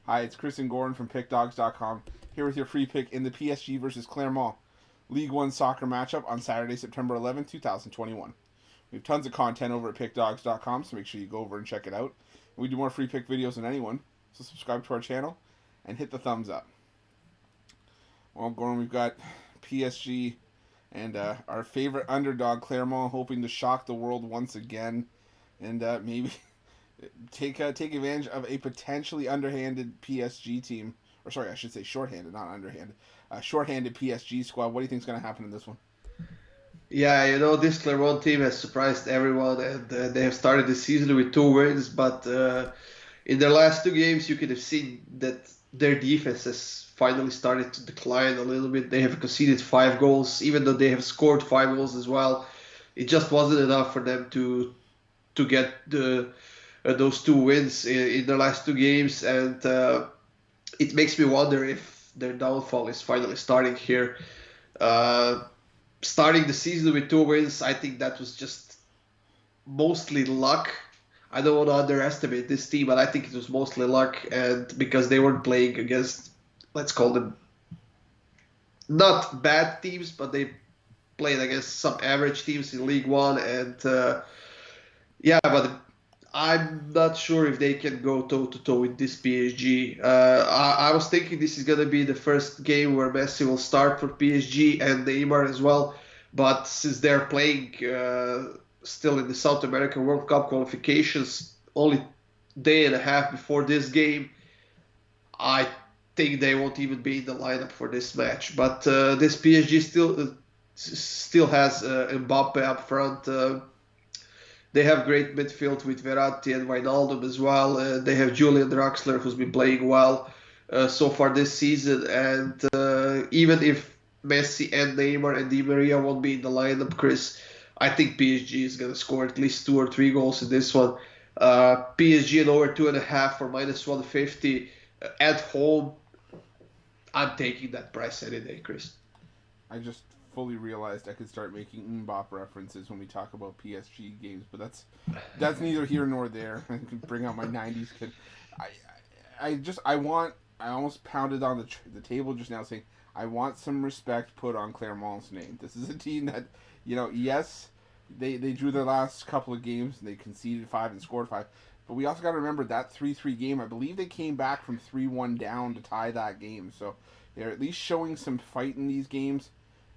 Hi, it's Chris and Gordon from PickDogs.com here with your free pick in the PSG versus Clermont League 1 soccer matchup on Saturday, September 11th, 2021. We have tons of content over at PickDogs.com, so make sure you go over and check it out. And we do more free pick videos than anyone, so subscribe to our channel and hit the thumbs up. Well, Gordon, we've got PSG and our favorite underdog, Clermont, hoping to shock the world once again and maybe take advantage of a potentially underhanded PSG team. Or sorry, I should say shorthanded, not underhanded. Shorthanded PSG squad. What do you think is going to happen in this one? Yeah, this Clermont team has surprised everyone, and they have started the season with 2 wins. But in their last 2 games, you could have seen that their defense has finally started to decline a little bit. They have conceded 5 goals, even though they have scored 5 goals as well. It just wasn't enough for them to get those 2 wins in their last 2 games, and it makes me wonder if their downfall is finally starting here. Uh, Starting the season with 2 wins, I think that was just mostly luck. I don't want to underestimate this team, but I think it was mostly luck, and because they weren't playing against, let's call them, not bad teams, but they played against some average teams in League One, and yeah, but I'm not sure if they can go toe to toe with this PSG. I was thinking this is gonna be the first game where Messi will start for PSG and Neymar as well, but since they're playing still in the South American World Cup qualifications, only day and a half before this game, I think they won't even be in the lineup for this match. But this PSG still has Mbappe up front. They have great midfield with Verratti and Wijnaldum as well. They have Julian Draxler, who's been playing well so far this season. And even if Messi and Neymar and Di Maria won't be in the lineup, Chris, I think PSG is going to score at least 2 or 3 goals in this one. PSG and over 2.5 for -150 at home. I'm taking that price any day, Chris. I just fully realized I could start making Mbop references when we talk about PSG games, but that's neither here nor there. I can bring out my '90s kid. I almost pounded on the table just now saying I want some respect put on Clermont's name. This is a team that, yes, they drew their last couple of games and they conceded 5 and scored 5. But we also got to remember that 3-3 game. I believe they came back from 3-1 down to tie that game. So they're at least showing some fight in these games.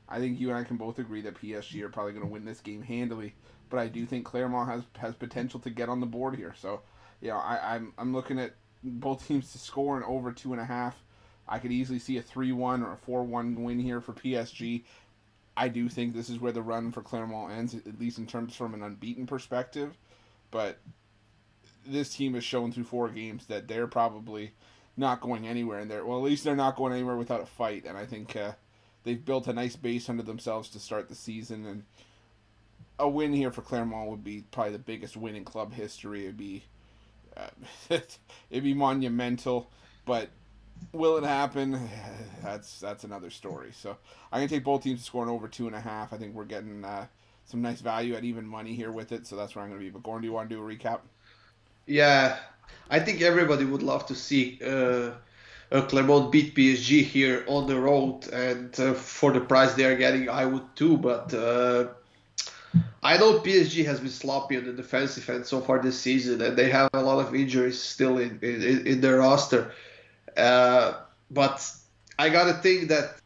I think you and I can both agree that PSG are probably going to win this game handily, but I do think Clermont has potential to get on the board here. So, I'm looking at both teams to score in over 2.5. I could easily see a 3-1 or a 4-1 win here for PSG. I do think this is where the run for Clermont ends, at least in terms from an unbeaten perspective. But this team has shown through 4 games that they're probably not going anywhere in there. Well, at least they're not going anywhere without a fight, and I think they've built a nice base under themselves to start the season, and a win here for Clermont would be probably the biggest win in club history. It'd be monumental, but will it happen? That's another story. So I'm gonna take both teams to score in over 2.5. I think we're getting some nice value at even money here with it, so that's where I'm gonna be. But Gordon, do you want to do a recap? Yeah, I think everybody would love to see Clermont beat PSG here on the road, and for the price they are getting, I would too. But I know PSG has been sloppy on the defensive end so far this season, and they have a lot of injuries still in their roster. But I gotta think that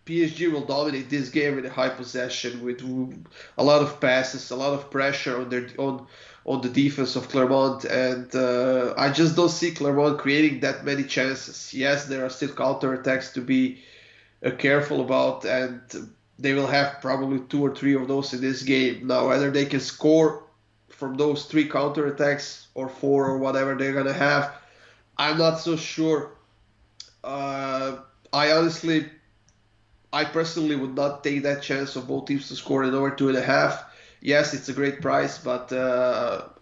PSG will dominate this game with a high possession, with a lot of passes, a lot of pressure on the defense of Clermont, and I just don't see Clermont creating that many chances. Yes, there are still counterattacks to be careful about, and they will have probably 2 or 3 of those in this game. Now, whether they can score from those 3 counterattacks or 4 or whatever they're gonna have, I'm not so sure. I personally would not take that chance of both teams to score in over 2.5. Yes, it's a great price, but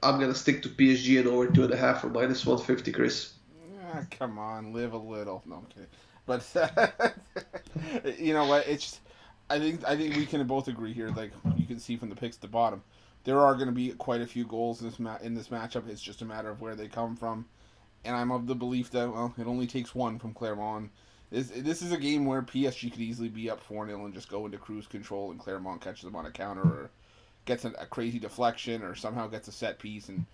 I'm gonna stick to PSG and over 2.5 for -150, Chris. Come on, live a little. No, I'm kidding. But you know what? It's just, I think we can both agree here. Like you can see from the picks at the bottom, there are going to be quite a few goals in this matchup. It's just a matter of where they come from. and I'm of the belief that, well, it only takes one from Clermont. This is a game where PSG could easily be up 4-0 and just go into cruise control, and Clermont catches them on a counter or gets a crazy deflection or somehow gets a set piece and,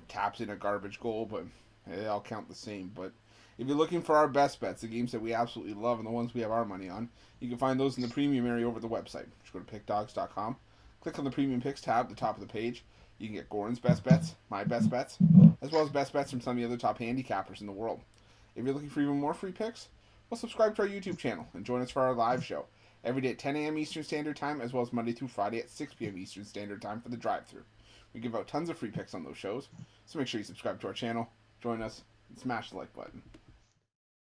taps in a garbage goal, but they all count the same. But if you're looking for our best bets, the games that we absolutely love and the ones we have our money on, you can find those in the premium area over the website. Just go to pickdogs.com, click on the premium picks tab at the top of the page. You can get Goran's best bets, my best bets, as well as best bets from some of the other top handicappers in the world. If you're looking for even more free picks, well, subscribe to our YouTube channel and join us for our live show every day at 10 a.m. Eastern Standard Time, as well as Monday through Friday at 6 p.m. Eastern Standard Time for the drive-thru. We give out tons of free picks on those shows, so make sure you subscribe to our channel, join us, and smash the like button.